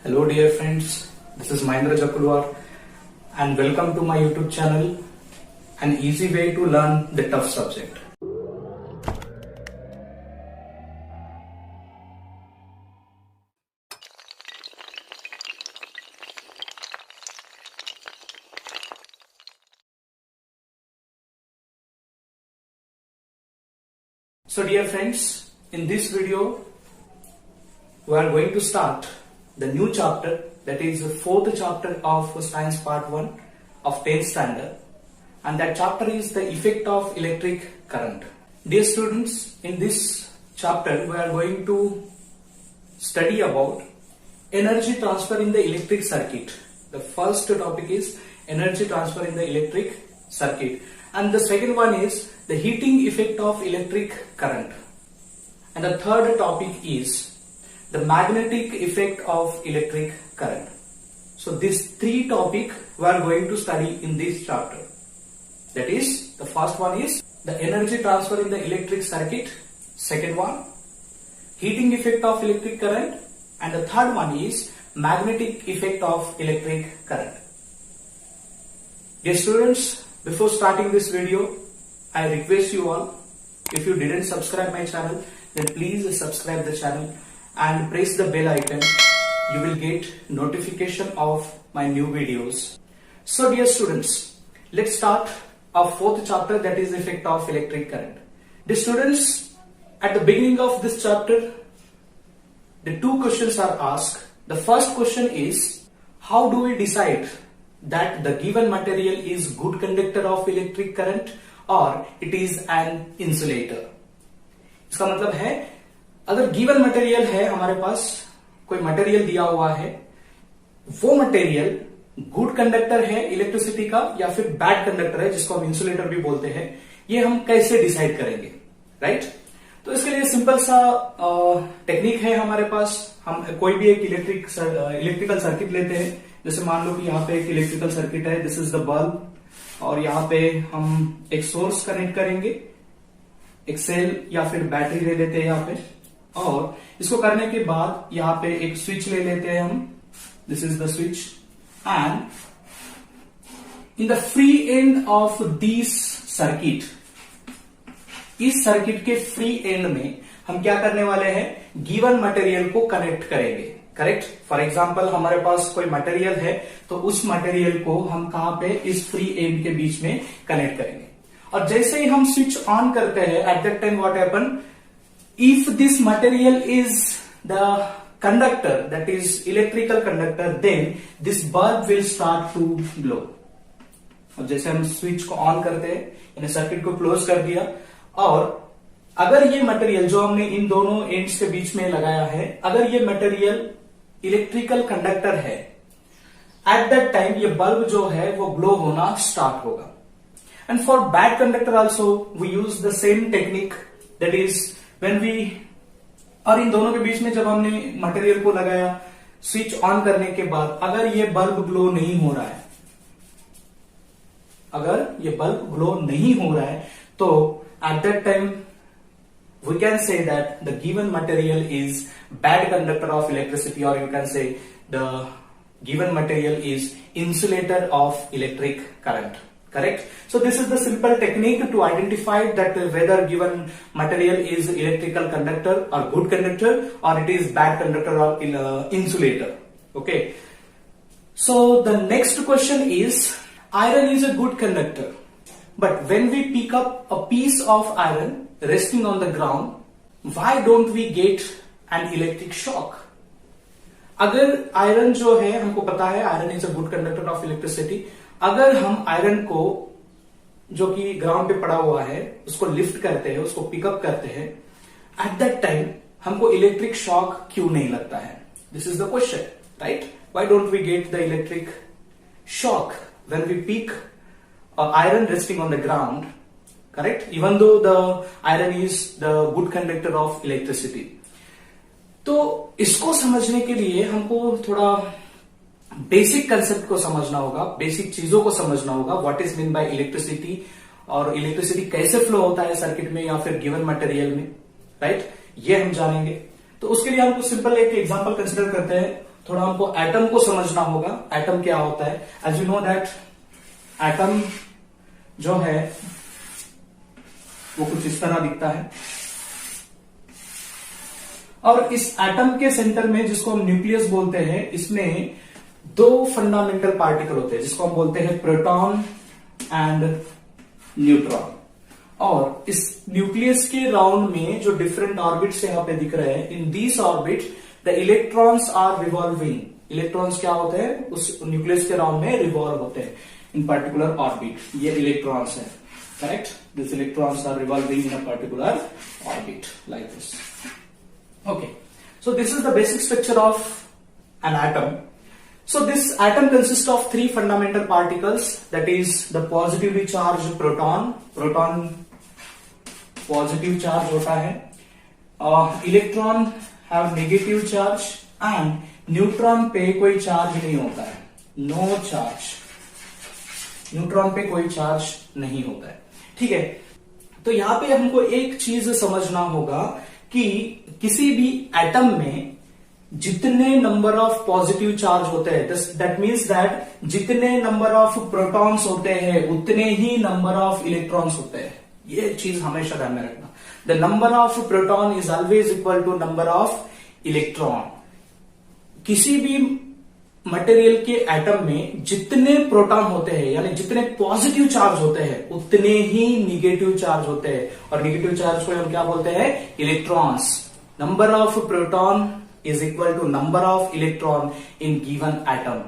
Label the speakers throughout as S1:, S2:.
S1: Hello dear friends, this is Mahendra Jakulwar and welcome to my YouTube channel, an easy way to learn the tough subject. So dear friends, in this video we are going to start the new chapter, that is the fourth chapter of Science Part 1 of 10th standard, and that chapter is the effect of electric current. Dear students, in this chapter we are going to study about energy transfer in the electric circuit. The first topic is energy transfer in the electric circuit, and the second one is the heating effect of electric current, and the third topic is the magnetic effect of electric current. So these three topics we are going to study in this chapter. That is, the first one is the energy transfer in the electric circuit, second one heating effect of electric current, and the third one is magnetic effect of electric current. Dear students, before starting this video, I request you all, if you didn't subscribe my channel, then please subscribe the channel and press the bell icon. You will get notification of my new videos. So dear students, let's start our fourth chapter, that is effect of electric current. Dear students, at the beginning of this chapter, the two questions are asked. The first question is, how do we decide that the given material is good conductor of electric current or it is an insulator? इसका मतलब है, अगर given material है, हमारे पास कोई material दिया हुआ है, वो मटेरियल गुड कंडक्टर है इलेक्ट्रिसिटी का या फिर बैड कंडक्टर है, जिसको हम इंसुलेटर भी बोलते हैं, ये हम कैसे डिसाइड करेंगे, राइट? तो इसके लिए सिंपल सा टेक्निक है हमारे पास. हम कोई भी एक इलेक्ट्रिकल सर्किट लेते हैं. जैसे मान लो कि यहाँ पे एक इलेक्ट्रिकल सर्किट है, दिस इज द बल्ब, और यहाँ पे हम एक सोर्स कनेक्ट करेंगे, एक सेल या फिर बैटरी ले लेते हैं यहाँ पे, और इसको करने के बाद यहाँ पे एक स्विच ले लेते हैं हम, this is the switch, and in the free end of this circuit, इस सर्किट के फ्री एंड में हम क्या करने वाले हैं, गिवन मटेरियल को कनेक्ट करेंगे. करेक्ट? फॉर एग्जाम्पल हमारे पास कोई मटेरियल है, तो उस मटेरियल को हम कहां पे, इस फ्री एंड के बीच में कनेक्ट करेंगे. और जैसे ही हम स्विच ऑन करते हैं, at that time what happen, if this material is the conductor, that is electrical conductor, then this bulb will start to glow. और जैसे हम स्विच को ऑन करते हैं, यानी सर्किट को क्लोज कर दिया, और अगर ये मटेरियल जो हमने इन दोनों एंड्स के बीच में लगाया है, अगर ये मटेरियल इलेक्ट्रिकल कंडक्टर है, एट दैट टाइम ये बल्ब जो है वो ग्लो होना स्टार्ट होगा. And for bad conductor also we use the same technique, that is when we, और इन दोनों के बीच में जब हमने मटेरियल को लगाया, स्विच ऑन करने के बाद अगर ये बल्ब ग्लो नहीं हो रहा है, अगर ये बल्ब ग्लो नहीं हो रहा है, तो eight that time we can say that the given material is bad conductor of electricity, or you can say the given material is insulator of electric current. Correct? So this is the simple technique to identify that whether given material is electrical conductor or good conductor, or it is bad conductor or insulator. Okay. So the next question is, iron is a good conductor, but when we pick up a piece of iron resting on the ground, why don't we get an electric shock? अगर iron जो है, हमको पता है iron is a good conductor of electricity, अगर हम iron को जो कि ग्राउंड पे पड़ा हुआ है उसको लिफ्ट करते हैं, उसको पिकअप करते हैं, एट दैट टाइम हमको इलेक्ट्रिक शॉक क्यों नहीं लगता है? This is the question, right? Why don't we get the electric shock when we pick iron resting on the ground? Correct? Even though the iron is the good conductor of electricity. तो इसको समझने के लिए हमको थोड़ा basic concept को समझना होगा, बेसिक चीजों को समझना होगा. What is mean by electricity, और इलेक्ट्रिसिटी कैसे फ्लो होता है सर्किट में या फिर गिवन मटेरियल में, राइट? ये हम जानेंगे. तो उसके लिए हम कुछ सिंपल एक एग्जांपल कंसिडर करते हैं. थोड़ा हमको एटम को समझना होगा। एटम क्या होता है? As you know that atom जो है वो कुछ इस तरह दिखता है, और इस एटम के सेंटर में, जिसको हम न्यूक्लियस बोलते हैं, इसमें दो फंडामेंटल पार्टिकल होते हैं जिसको हम बोलते हैं प्रोटॉन एंड न्यूट्रॉन। और इस न्यूक्लियस के राउंड में जो डिफरेंट ऑर्बिट्स यहां पे दिख रहे हैं, in these orbit the electrons are revolving. Electrons क्या होते हैं? उस न्यूक्लियस के राउंड में रिवॉल्व होते हैं इन पर्टिकुलर ऑर्बिट। ये इलेक्ट्रॉन्स है, correct? This electrons are revolving in a particular orbit like this. Okay, so this is the basic structure of an atom. So this atom consists of three fundamental particles, that is the positively charged proton. Proton positive charge होता है, electron have negative charge and neutron पे कोई charge नहीं होता है, no charge. Neutron पे कोई charge नहीं होता है, ठीक है? तो यहां पे हमको एक चीज समझना होगा कि किसी भी एटम में जितने नंबर ऑफ पॉजिटिव चार्ज होते हैं, दैट मीन्स दैट जितने नंबर ऑफ प्रोटॉन्स होते हैं उतने ही नंबर ऑफ इलेक्ट्रॉन्स होते हैं। ये चीज हमेशा ध्यान में रखना। The number of proton is always equal to number of electron. किसी भी मटेरियल के एटम में जितने प्रोटॉन होते हैं, यानी जितने पॉजिटिव चार्ज होते हैं, उतने ही निगेटिव चार्ज होते हैं, और निगेटिव चार्ज को हम क्या बोलते हैं? Electrons. Number of proton is equal to number of electron in given atom,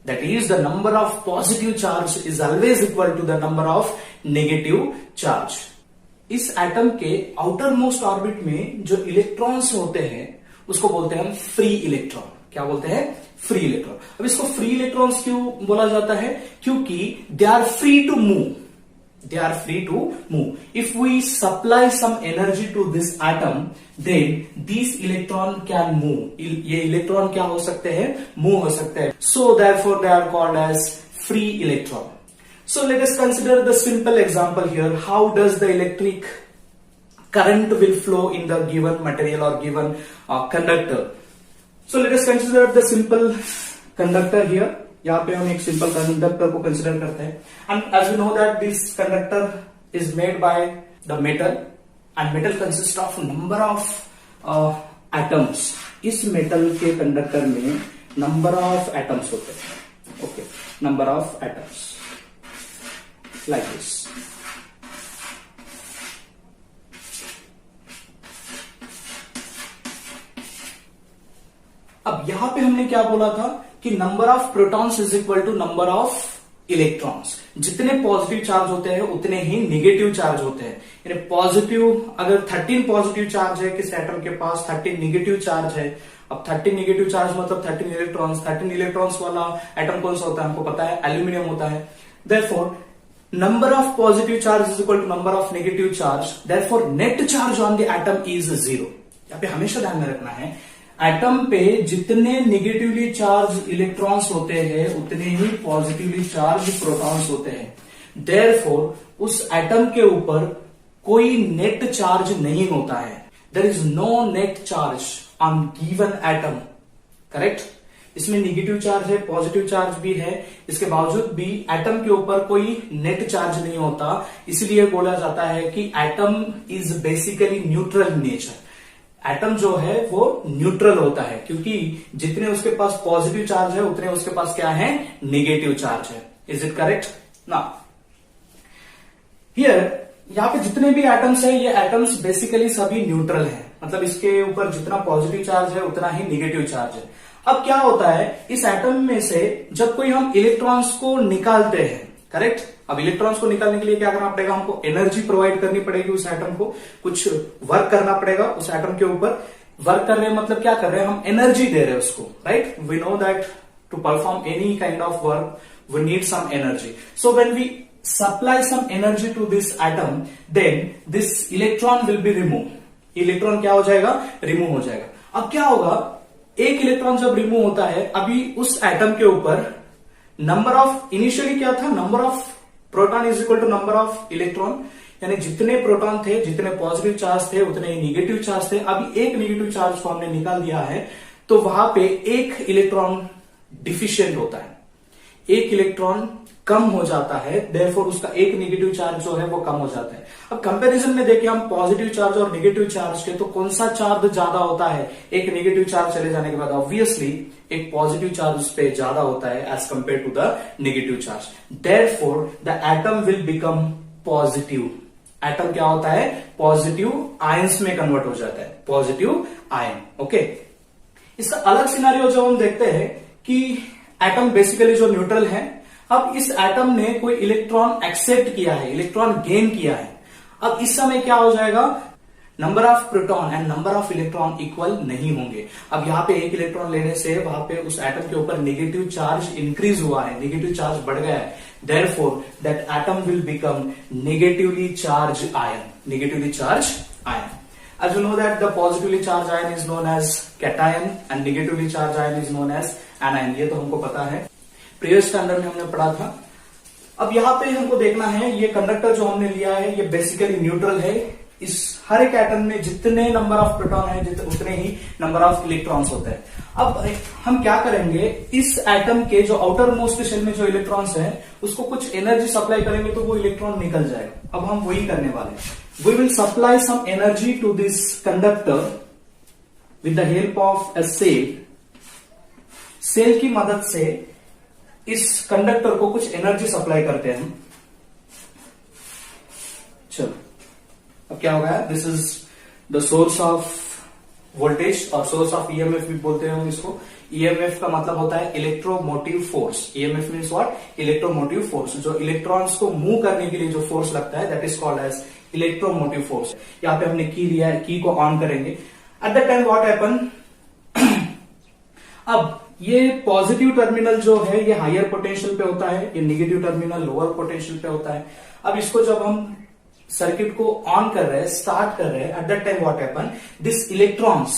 S1: that is the number of positive charge is always equal to the number of negative charge. इस atom के outer most orbit में जो electrons होते हैं उसको बोलते हैं हम फ्री इलेक्ट्रॉन। क्या बोलते हैं? Free electron. अब इसको फ्री इलेक्ट्रॉन्स क्यों बोला जाता है? क्योंकि they are free to move, they are free to move. If we supply some energy to this atom, then this electron can move. ये इलेक्ट्रॉन क्या हो सकते हैं? मूव हो सकते हैं। So therefore they are called as free electron. So let us consider the simple example here. How does the electric current will flow in the given material or given conductor? So let us consider the simple conductor here. यहाँ पे हम एक simple conductor को consider करते हैं. And as you know that this conductor is made by the metal, and metal consists of number of atoms. इस metal के conductor में number of atoms होते हैं. Okay, number of atoms. Like this. अब यहां पे हमने क्या बोला था कि number of protons is equal to number of electrons. जितने पॉजिटिव चार्ज होते हैं उतने ही निगेटिव चार्ज होते हैं। यानी पॉजिटिव, अगर 13 पॉजिटिव चार्ज है किसी एटम के पास, 13 निगेटिव चार्ज है। अब 13 निगेटिव चार्ज मतलब 13 इलेक्ट्रॉन्स। 13 इलेक्ट्रॉन्स वाला एटम कौन सा होता है? हमको पता है, एल्यूमिनियम होता है। Therefore number of positive charge is equal to number of negative charge, therefore net charge on the atom is 0. यहाँ पे हमेशा ध्यान में रखना है, एटम पे जितने निगेटिवली चार्ज इलेक्ट्रॉन्स होते हैं उतने ही पॉजिटिवली चार्ज प्रोटॉन्स होते हैं। देयरफॉर उस एटम के ऊपर कोई नेट चार्ज नहीं होता है। There is no net charge on given atom, correct? इसमें निगेटिव चार्ज है, पॉजिटिव चार्ज भी है, इसके बावजूद भी एटम के ऊपर कोई नेट चार्ज नहीं होता। इसलिए बोला जाता है कि atom is basically neutral nature. Atom जो है वो न्यूट्रल होता है क्योंकि जितने उसके पास पॉजिटिव चार्ज है उतने उसके पास क्या है? नेगेटिव चार्ज है। Is it correct? ना हियर यहाँ पे जितने भी एटम्स है, ये एटम्स बेसिकली सभी न्यूट्रल है, मतलब इसके ऊपर जितना पॉजिटिव चार्ज है उतना ही निगेटिव चार्ज है। अब क्या होता है, इस एटम में से जब कोई हम इलेक्ट्रॉन्स को निकालते हैं, करेक्ट? अब इलेक्ट्रॉन्स को निकालने के लिए क्या करना पड़ेगा? हमको एनर्जी प्रोवाइड करनी पड़ेगी उस एटम को, कुछ वर्क करना पड़ेगा उस एटम के ऊपर। वर्क कर रहे हैं मतलब क्या कर रहे हैं? हम एनर्जी दे रहे हैं उसको, right? We know that to perform any kind of work we need some energy. So when we supply some energy to this atom, then this electron will be remove. Electron क्या हो जाएगा? Remove हो जाएगा। अब क्या होगा, एक electron जब रिमूव होता है, अभी उस एटम के ऊपर नंबर ऑफ, इनिशियली क्या था? Number of proton is equal to number of electron, यानी जितने प्रोटॉन थे, जितने पॉजिटिव चार्ज थे उतने ही निगेटिव चार्ज थे। अभी एक निगेटिव चार्ज को हमने निकाल दिया है, तो वहां पे एक इलेक्ट्रॉन डिफिशियंट होता है, एक इलेक्ट्रॉन कम हो जाता है, देयरफॉर उसका एक नेगेटिव चार्ज जो है वो कम हो जाता है। अब कंपैरिजन में देखें हम पॉजिटिव चार्ज और नेगेटिव चार्ज के, तो कौन सा चार्ज ज्यादा होता है एक नेगेटिव चार्ज चले जाने के बाद? ऑब्वियसली एक पॉजिटिव चार्ज उस पे ज्यादा होता है as compare to the negative charge. Therefore the atom will become positive. Atom क्या होता है? पॉजिटिव आयंस में कन्वर्ट हो जाता है, पॉजिटिव आयन। ओके, इसका अलग सिनारियो जो हम देखते हैं कि एटम बेसिकली जो न्यूट्रल है, अब इस एटम ने कोई इलेक्ट्रॉन एक्सेप्ट किया है, इलेक्ट्रॉन गेन किया है। अब इस समय क्या हो जाएगा? Number of proton and number of electron equal नहीं होंगे। अब यहां पे एक इलेक्ट्रॉन लेने से वहां पे उस एटम के ऊपर नेगेटिव चार्ज इंक्रीज हुआ है, नेगेटिव चार्ज बढ़ गया है। Therefore that atom will become negatively charge ion, negatively charge ion. As you know that the positively charged ion is known as cation and negatively charged ion is known as anion, ये तो हमको पता है, previous standard में हमने पढ़ा था। अब यहाँ पे हमको देखना है ये कंडक्टर जो हमने लिया है ये बेसिकली न्यूट्रल है। इस हर एक एटम में जितने नंबर ऑफ प्रोटॉन है उतने ही नंबर ऑफ इलेक्ट्रॉन्स होते हैं। अब हम क्या करेंगे, इस एटम के जो आउटर मोस्ट शेल में जो इलेक्ट्रॉन्स हैं उसको कुछ एनर्जी सप्लाई करेंगे तो वो इलेक्ट्रॉन निकल जाएगा। अब हम वही करने वाले हैं। We will supply some energy to this conductor with the help of a cell. Cell की मदद से इस कंडक्टर को कुछ एनर्जी सप्लाई करते हैं हम। चलो, अब क्या होगा? This is the source of voltage और सोर्स ऑफ ईएमएफ भी बोलते हैं हम इसको। ईएमएफ का मतलब होता है electromotive force. EMF means what? Electromotive force. जो इलेक्ट्रॉन्स को मूव करने के लिए जो फोर्स लगता है that is called as electromotive force. यहाँ पे हमने की लिया है, की को ऑन करेंगे। At the time what happen, अब ये पॉजिटिव टर्मिनल जो है ये हायर पोटेंशियल पे होता है, ये नेगेटिव टर्मिनल लोअर पोटेंशियल पे होता है। अब इसको जब हम सर्किट को ऑन कर रहे हैं, स्टार्ट कर रहे हैं, at that time what happen, this electrons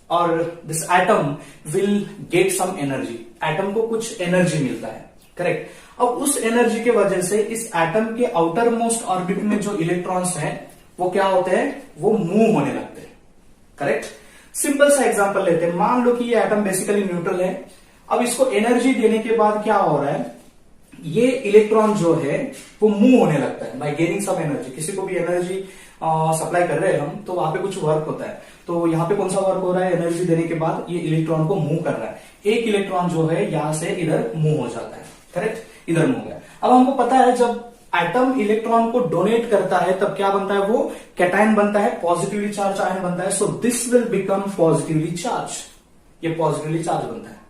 S1: और this atom will get some energy. Atom को कुछ एनर्जी मिलता है, करेक्ट। अब उस एनर्जी के वजह से इस एटम के आउटर मोस्ट ऑर्बिट में जो इलेक्ट्रॉन्स हैं वो क्या होते हैं? वो मूव होने लगते हैं, करेक्ट। सिंपल सा एग्जांपल लेते हैं। मान लो कि ये एटम बेसिकली न्यूट्रल है। अब इसको एनर्जी देने के बाद क्या हो रहा है, ये इलेक्ट्रॉन जो है वो मूव होने लगता है बाय गेनिंग सम एनर्जी। किसी को भी एनर्जी सप्लाई कर रहे हैं हम, तो वहां पे कुछ वर्क होता है। तो यहाँ पे कौन सा वर्क हो रहा है? एनर्जी देने के बाद ये इलेक्ट्रॉन को मूव कर रहा है। एक इलेक्ट्रॉन जो है यहां से इधर मूव हो जाता है, करेक्ट, इधर मूव गया। अब हमको पता है जब एटम इलेक्ट्रॉन को डोनेट करता है तब क्या बनता है? वो कैटायन बनता है, पॉजिटिवली चार्ज आयन बनता है। So this will become positively charge, ये पॉजिटिवली चार्ज बनता है।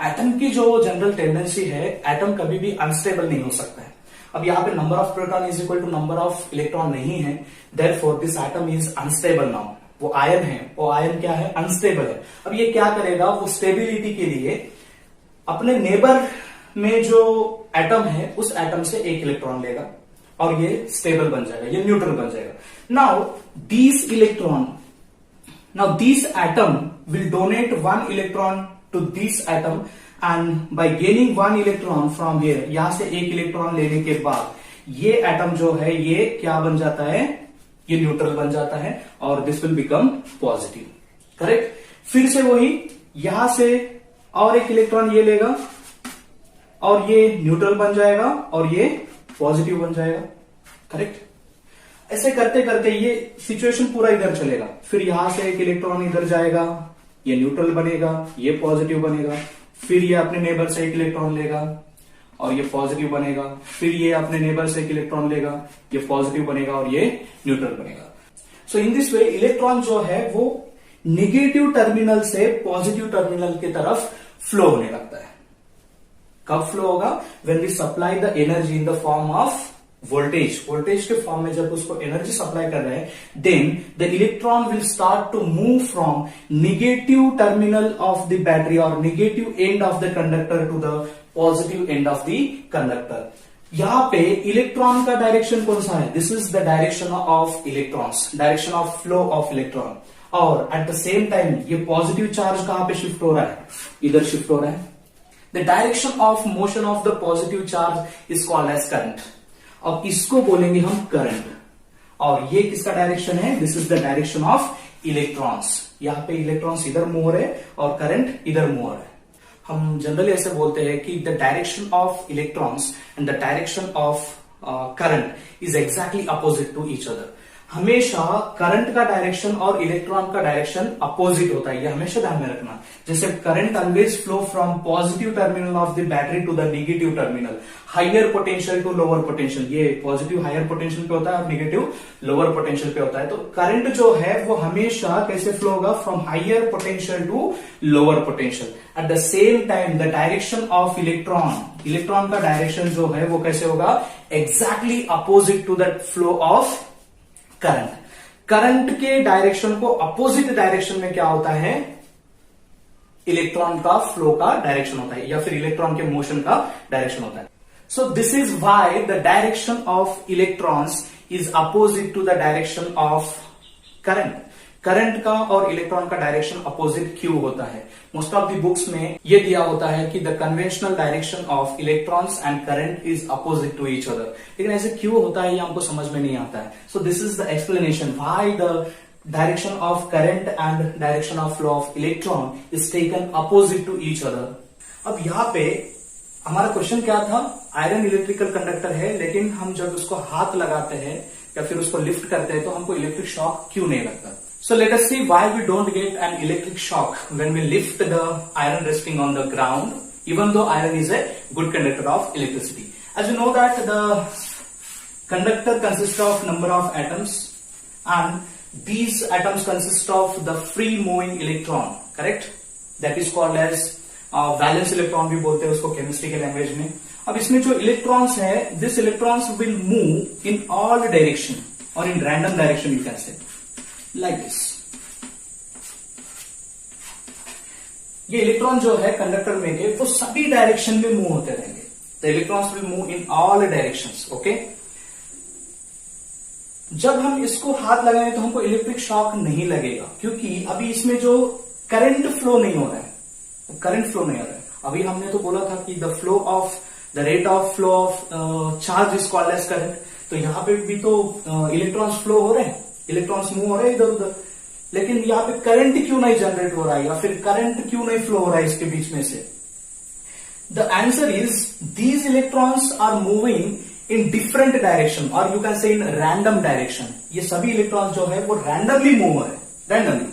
S1: एटम की जो जनरल टेंडेंसी है, एटम कभी भी अनस्टेबल नहीं हो सकता है। अब यहाँ पे number of proton is equal to number of electron नहीं है, therefore this atom is unstable now. वो आयन है, वो आयन क्या है? अनस्टेबल है। अब ये क्या करेगा? वो स्टेबिलिटी के लिए अपने नेबर में जो एटम है उस एटम से एक इलेक्ट्रॉन लेगा और ये स्टेबल बन जाएगा, ये न्यूट्रल बन जाएगा। Now this electron, now this atom will donate one electron to this atom and by gaining one electron from here, यहां से एक इलेक्ट्रॉन लेने के बाद ये एटम जो है ये क्या बन जाता है? ये न्यूट्रल बन जाता है और this will become positive, correct. फिर से वही, यहां से और एक इलेक्ट्रॉन ये लेगा और ये न्यूट्रल बन जाएगा और ये पॉजिटिव बन जाएगा, करेक्ट। ऐसे करते करते ये सिचुएशन पूरा इधर चलेगा। फिर यहां से एक इलेक्ट्रॉन इधर जाएगा, ये न्यूट्रल बनेगा, ये पॉजिटिव बनेगा। फिर ये अपने नेबर से एक इलेक्ट्रॉन लेगा और ये पॉजिटिव बनेगा। फिर ये अपने नेबर से एक इलेक्ट्रॉन लेगा, ये पॉजिटिव बनेगा और ये न्यूट्रल बनेगा। सो इन दिस वे इलेक्ट्रॉन जो है वो नेगेटिव टर्मिनल से पॉजिटिव टर्मिनल की तरफ फ्लो होने लगता है। कब फ्लो होगा? When we supply the energy in the form of voltage. Voltage के फॉर्म में जब उसको एनर्जी सप्लाई कर रहे हैं, then the electron will start to move from negative terminal of the battery और negative end of the conductor to the positive end of the conductor. यहां पे इलेक्ट्रॉन का डायरेक्शन कौन सा है? This is the direction of electrons, direction of flow of electron. और eight the same time ये positive charge कहां पे शिफ्ट हो रहा है? इधर शिफ्ट हो रहा है। The direction of motion of the positive charge is called as current. अब इसको बोलेंगे हम करंट। और ये किसका डायरेक्शन है? This is the direction of electrons. यहाँ पे इलेक्ट्रॉन्स इधर मूव हो रहे हैं और करंट इधर मूव हो रहा है। हम जनरली ऐसे बोलते हैं कि the direction of electrons and the direction of current is exactly opposite to each other. हमेशा करंट का डायरेक्शन और इलेक्ट्रॉन का डायरेक्शन अपोजिट होता है, ये हमेशा ध्यान में रखना। जैसे current always flow from positive terminal of the battery to the negative terminal, higher potential to lower potential. ये पॉजिटिव हायर पोटेंशियल पे होता है और नेगेटिव लोअर पोटेंशियल पे होता है। तो करंट जो है वो हमेशा कैसे फ्लो होगा, from higher potential to lower potential. At the same time the direction of electron का डायरेक्शन जो है वो कैसे होगा, exactly opposite to that flow of current के डायरेक्शन को अपोजिट डायरेक्शन में क्या होता है, इलेक्ट्रॉन का फ्लो का डायरेक्शन होता है या फिर इलेक्ट्रॉन के मोशन का डायरेक्शन होता है। So this is why the direction of electrons is opposite to the direction of current. Current का और इलेक्ट्रॉन का डायरेक्शन अपोजिट क्यों होता है? मोस्ट ऑफ द बुक्स में ये दिया होता है कि the conventional direction of electrons and current is opposite to each other, लेकिन ऐसे क्यों होता है ये हमको समझ में नहीं आता है। So this is the explanation why the direction of current and direction of flow of electron is taken opposite to each other. अब यहाँ पे हमारा क्वेश्चन क्या था, आयरन इलेक्ट्रिकल कंडक्टर है, लेकिन हम जब उसको हाथ लगाते हैं या फिर उसको लिफ्ट करते हैं तो हमको इलेक्ट्रिक शॉक क्यों नहीं लगता? So let us see why we don't get an electric shock when we lift the iron resting on the ground, even though iron is a good conductor of electricity. As you know that the conductor consists of number of atoms and these atoms consist of the free moving electron, correct? That is called as valence electron भी बोलते हैं उसको chemistry के language में। अब इसमें जो electrons है, this electrons will move in all direction or in random direction you can say. Like this. ये इलेक्ट्रॉन जो है कंडक्टर में के वो सभी डायरेक्शन में मूव होते रहेंगे। The electrons will move in all directions, okay. जब हम इसको हाथ लगाएंगे तो हमको इलेक्ट्रिक शॉक नहीं लगेगा, क्योंकि अभी इसमें जो करंट फ्लो नहीं हो रहा है, करंट फ्लो नहीं हो रहा है। अभी हमने तो बोला था कि the rate of flow of charge is called as current. तो यहां पे भी तो इलेक्ट्रॉन्स फ्लो हो रहे हैं, इलेक्ट्रॉन्स मूव हो रहे हैं इधर उधर, लेकिन यहाँ पे करंट क्यों नहीं जनरेट हो रहा है या फिर करंट क्यों नहीं फ्लो हो रहा है इसके बीच में से? The answer is these electrons are moving in different direction और you can say in random direction. ये सभी इलेक्ट्रॉन्स जो है वो रैंडमली मूव हो रहे हैं, randomly.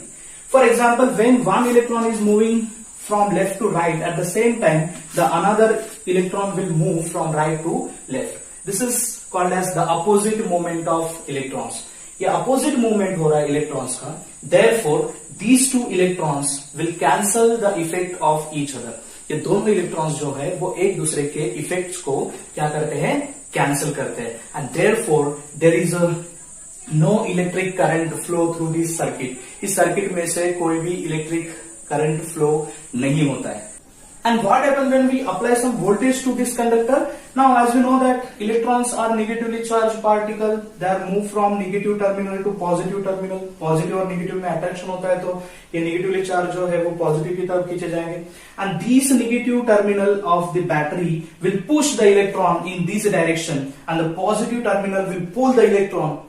S1: For example, when one electron is moving from left to right, at the same time the another electron will move from right to left. This is called as the opposite movement of electrons. ये opposite movement हो रहा है electrons का, therefore these two electrons will cancel the effect of each other. ये दोनों electrons जो है वो एक दूसरे के effects को क्या करते हैं, cancel करते हैं, and therefore there is a no electric current flow through this circuit. इस circuit में से कोई भी electric करंट फ्लो नहीं होता है। And what happens when we apply some voltage to this conductor? Now, as we know that electrons are negatively charged particle, they are moved from negative terminal to positive terminal. Positive और negative में attraction होता है, तो ये negatively charged जो है वो positive की तरफ खींचे जाएंगे। And these negative terminal of the battery will push the electron in this direction, and the positive terminal will pull the electron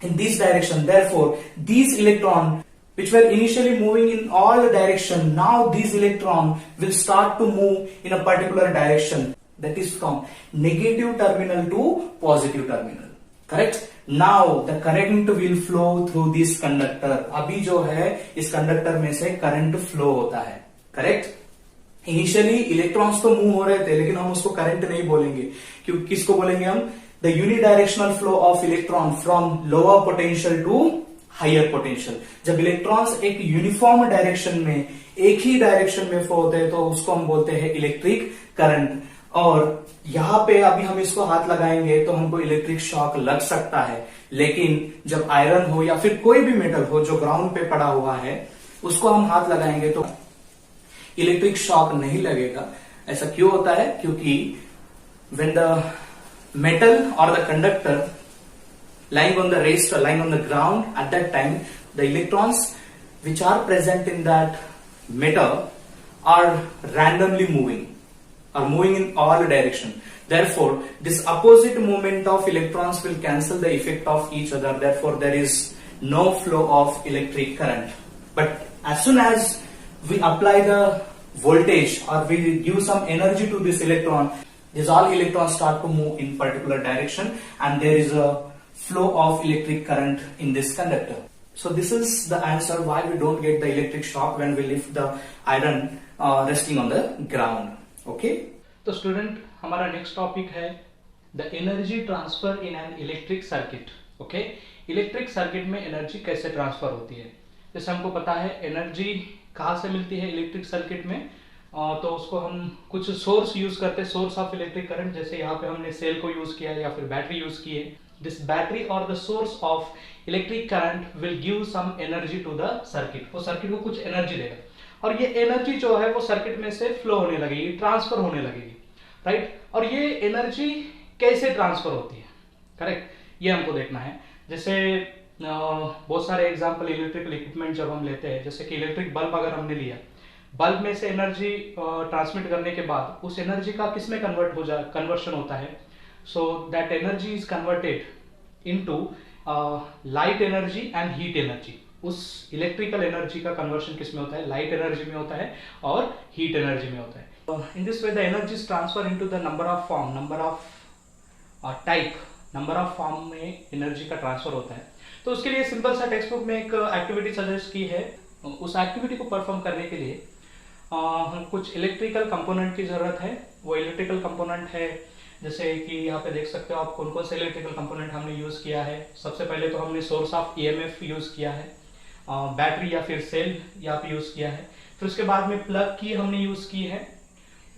S1: in this direction. Therefore, these electron which were initially moving in all direction, now these electron will start to move in a particular direction, that is from negative terminal to positive terminal, correct? Now the current will flow through this conductor. अभी जो है इस conductor में से current flow होता है, correct? Initially electrons तो move हो रहे थे, लेकिन हम उसको करंट नहीं बोलेंगे, क्योंकि किसको बोलेंगे हम? The unidirectional flow of electron from lower potential to higher potential. जब इलेक्ट्रॉन्स एक यूनिफॉर्म डायरेक्शन में, एक ही डायरेक्शन में फ्लो होते हैं तो उसको हम बोलते हैं इलेक्ट्रिक करंट। और यहां पे अभी हम इसको हाथ लगाएंगे तो हमको इलेक्ट्रिक शॉक लग सकता है, लेकिन जब आयरन हो या फिर कोई भी मेटल हो जो ग्राउंड पे पड़ा हुआ है उसको हम हाथ लगाएंगे तो इलेक्ट्रिक शॉक नहीं लगेगा। ऐसा क्यों होता है? क्योंकि when the metal or the conductor lying on the rest or lying on the ground, at that time the electrons which are present in that metal are randomly moving in all direction. Therefore this opposite movement of electrons will cancel the effect of each other. Therefore there is no flow of electric current. But as soon as we apply the voltage or we give some energy to this electron, these all electrons start to move in particular direction and there is a flow of electric current in this conductor. So this is the answer why we don't get the electric shock when we lift the iron resting on the ground. Okay? तो student हमारा next topic है the energy transfer in an electric circuit. Okay, electric circuit में energy कैसे transfer होती है. जैसे हमको पता है एनर्जी कहाँ से मिलती है इलेक्ट्रिक सर्किट में, तो उसको हम कुछ सोर्स यूज करते हैं, सोर्स ऑफ इलेक्ट्रिक करंट. जैसे यहाँ पे हमने सेल को यूज किया या फिर बैटरी यूज की है. दिस बैटरी और the source of electric current will give some energy to the circuit. वो सर्किट को कुछ एनर्जी देगा और ये एनर्जी जो है वो सर्किट में से फ्लो होने लगेगी, ट्रांसफर होने लगेगी, राइट. और ये एनर्जी कैसे ट्रांसफर होती है, करेक्ट, ये हमको देखना है. जैसे बहुत सारे एग्जांपल इलेक्ट्रिकल इक्विपमेंट जब हम लेते हैं, जैसे कि इलेक्ट्रिक बल्ब अगर हमने लिया, बल्ब में से एनर्जी ट्रांसमिट करने के बाद उस एनर्जी का किस में कन्वर्शन होता है. So that energy is converted into light energy and heat energy. उस इलेक्ट्रिकल एनर्जी का कन्वर्शन किस में होता है, लाइट एनर्जी में होता है और हीट एनर्जी में होता है. In this way the energy is transfer into the number of form, number of type, number of form में एनर्जी का ट्रांसफर होता है. तो उसके लिए सिंपल सा टेक्स्ट बुक में एक एक्टिविटी सजेस्ट की है. उस एक्टिविटी को परफॉर्म करने के लिए हम कुछ इलेक्ट्रिकल कंपोनेंट की जरूरत है. वो इलेक्ट्रिकल कंपोनेंट है जैसे कि यहाँ पे देख सकते हो आप कौन कौन से इलेक्ट्रिकल कंपोनेंट हमने यूज किया है. सबसे पहले तो हमने सोर्स ऑफ ईएमएफ यूज किया है, बैटरी या फिर सेल यहाँ पे यूज किया है. फिर उसके बाद में प्लग की हमने यूज की है.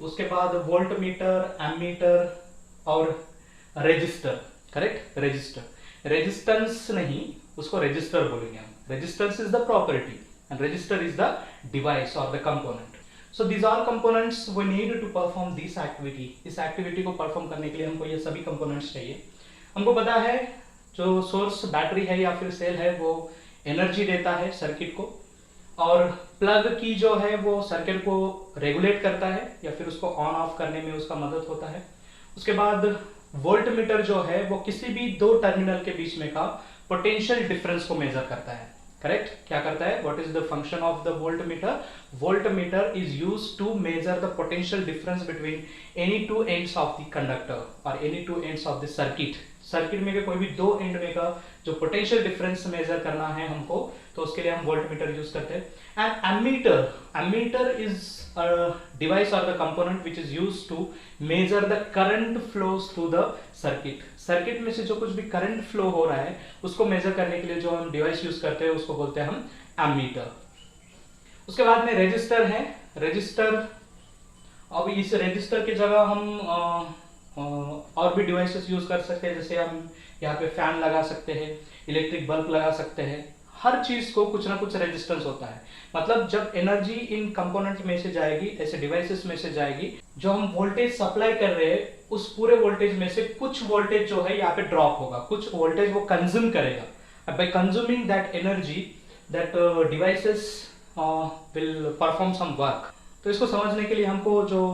S1: उसके बाद वोल्ट मीटर, एमीटर और रेजिस्टर, करेक्ट, रेजिस्टर. रेजिस्टेंस नहीं, उसको रेजिस्टर बोलेंगे हम. Resistance is the property and register is the device or the component. So these are components we need to perform this activity. इस एक्टिविटी को perform करने के लिए हमको ये सभी कंपोनेंट्स चाहिए. हमको पता है जो सोर्स बैटरी है या फिर सेल है वो एनर्जी देता है सर्किट को, और प्लग की जो है वो सर्किट को रेगुलेट करता है या फिर उसको ऑन ऑफ करने में उसका मदद होता है. उसके बाद वोल्ट मीटर जो है वो किसी भी दो टर्मिनल के बीच में का पोटेंशियल डिफरेंस को मेजर करता है. करेक्ट, क्या करता है, what is the function of the volt meter. Volt meter is used to measure the potential difference between any two ends of the conductor और any two ends of the circuit. Circuit में के कोई भी दो and में का जो potential difference measure करना है हमको, तो उसके लिए हम वोल्ट मीटर यूज करते हैं. And ammeter is a device or the component which is used to measure the current flows through the circuit. Circuit में से जो कुछ भी करंट फ्लो हो रहा है उसको मेजर करने के लिए जो हम डिवाइस यूज करते हैं उसको बोलते हैं हम एमीटर. उसके बाद में रजिस्टर है. रजिस्टर, अब इस रजिस्टर की जगह हम और भी डिवाइसेस यूज कर सकते हैं. जैसे हम यहाँ पे फैन लगा सकते हैं, इलेक्ट्रिक बल्ब लगा सकते हैं. हर चीज को कुछ ना कुछ रेजिस्टेंस होता है. मतलब जब एनर्जी इन कंपोनेंट में से जाएगी, ऐसे डिवाइसेस में से जाएगी, जो हम वोल्टेज सप्लाई कर रहे हैं उस पूरे वोल्टेज में से कुछ वोल्टेज जो है यहाँ पे ड्रॉप होगा, कुछ वोल्टेज वो कंज्यूम करेगा. By consuming that energy that devices will perform some work. तो इसको समझने के लिए हमको जो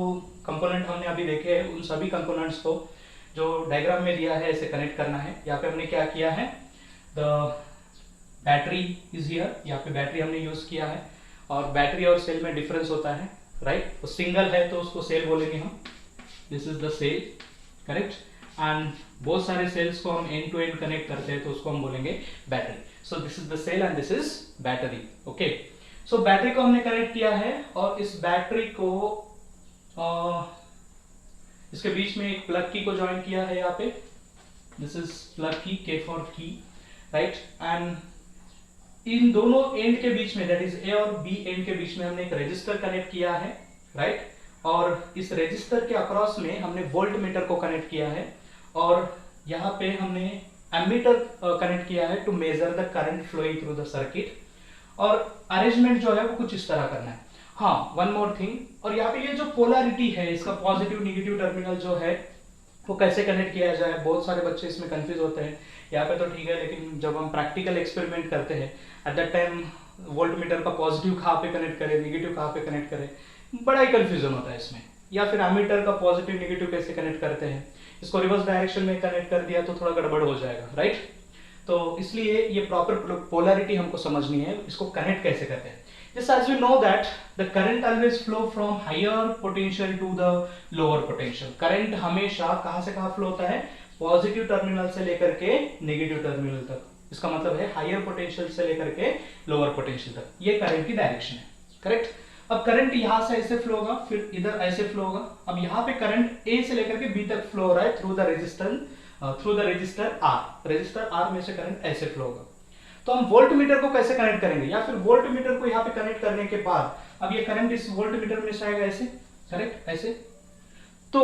S1: कंपोनेंट हमने अभी देखे हैं उन सभी कंपोनेंट्स को जो डायग्राम में दिया है ऐसे कनेक्ट करना है. यहाँ पे हमने क्या किया है, द बैटरी इज हियर. यहाँ पे बैटरी हमने यूज किया है और बैटरी और सेल में डिफरेंस होता है, राइट. तो सिंगल है तो उसको सेल बोलेंगे हम. This is the cell, correct. And बहुत सारे सेल्स को हम एंड टू एंड कनेक्ट करते हैं तो उसको हम बोलेंगे battery. So this is the cell and this is battery. Okay, so battery को हमने कनेक्ट किया है और इस बैटरी को इसके बीच में एक प्लग की को ज्वाइन किया है यहाँ पे. दिस इज प्लग की, के फॉर की, राइट. एंड इन दोनों एंड के बीच में, दैट इज ए और बी एंड के बीच में हमने एक रेजिस्टर कनेक्ट किया है, राइट. और इस रेजिस्टर के अक्रॉस में हमने वोल्ट मीटर को कनेक्ट किया है और यहाँ पे हमने एमीटर कनेक्ट किया है to measure the current flowing through the circuit. और अरेंजमेंट जो है वो कुछ इस तरह करना है. हाँ, वन मोर थिंग, और यहाँ पे ये जो पोलैरिटी है इसका पॉजिटिव निगेटिव टर्मिनल जो है वो कैसे कनेक्ट किया जाए, बहुत सारे बच्चे इसमें कंफ्यूज होते हैं. यहाँ पे तो ठीक है, लेकिन जब हम प्रैक्टिकल एक्सपेरिमेंट करते हैं at that time volt meter का पॉजिटिव कहाँ पे कनेक्ट करें, नेगेटिव कहाँ पे कनेक्ट करें, बड़ा ही कंफ्यूजन होता है इसमें. या फिर एमीटर का पॉजिटिव नेगेटिव कैसे कनेक्ट करते हैं, इसको रिवर्स डायरेक्शन में कनेक्ट कर दिया तो थोड़ा गड़बड़ हो जाएगा, राइट. तो इसलिए ये प्रॉपर पोलैरिटी हमको समझनी है, इसको कनेक्ट कैसे करते हैं। Just as we know that the current always flow from higher potential to the lower potential. Current हमेशा कहां से कहां फ्लो होता है, पॉजिटिव टर्मिनल से लेकर के नेगेटिव टर्मिनल तक। इसका मतलब है हायर पोटेंशियल से लेकर के लोअर पोटेंशियल तक, ये करंट की डायरेक्शन है, करेक्ट। अब करंट यहां से ऐसे फ्लो होगा, फिर इधर ऐसे फ्लो होगा। अब यहाँ पे करंट ए से लेकर के बी तक फ्लो हो रहा है through the resistor R. Resistor R में से करंट ऐसे फ्लो होगा। तो हम वोल्ट मीटर को कैसे कनेक्ट करेंगे, या फिर वोल्ट मीटर को यहाँ पे कनेक्ट करने के बाद अब ये करंट इस वोल्ट मीटर में से आएगा ऐसे, करेक्ट, ऐसे। तो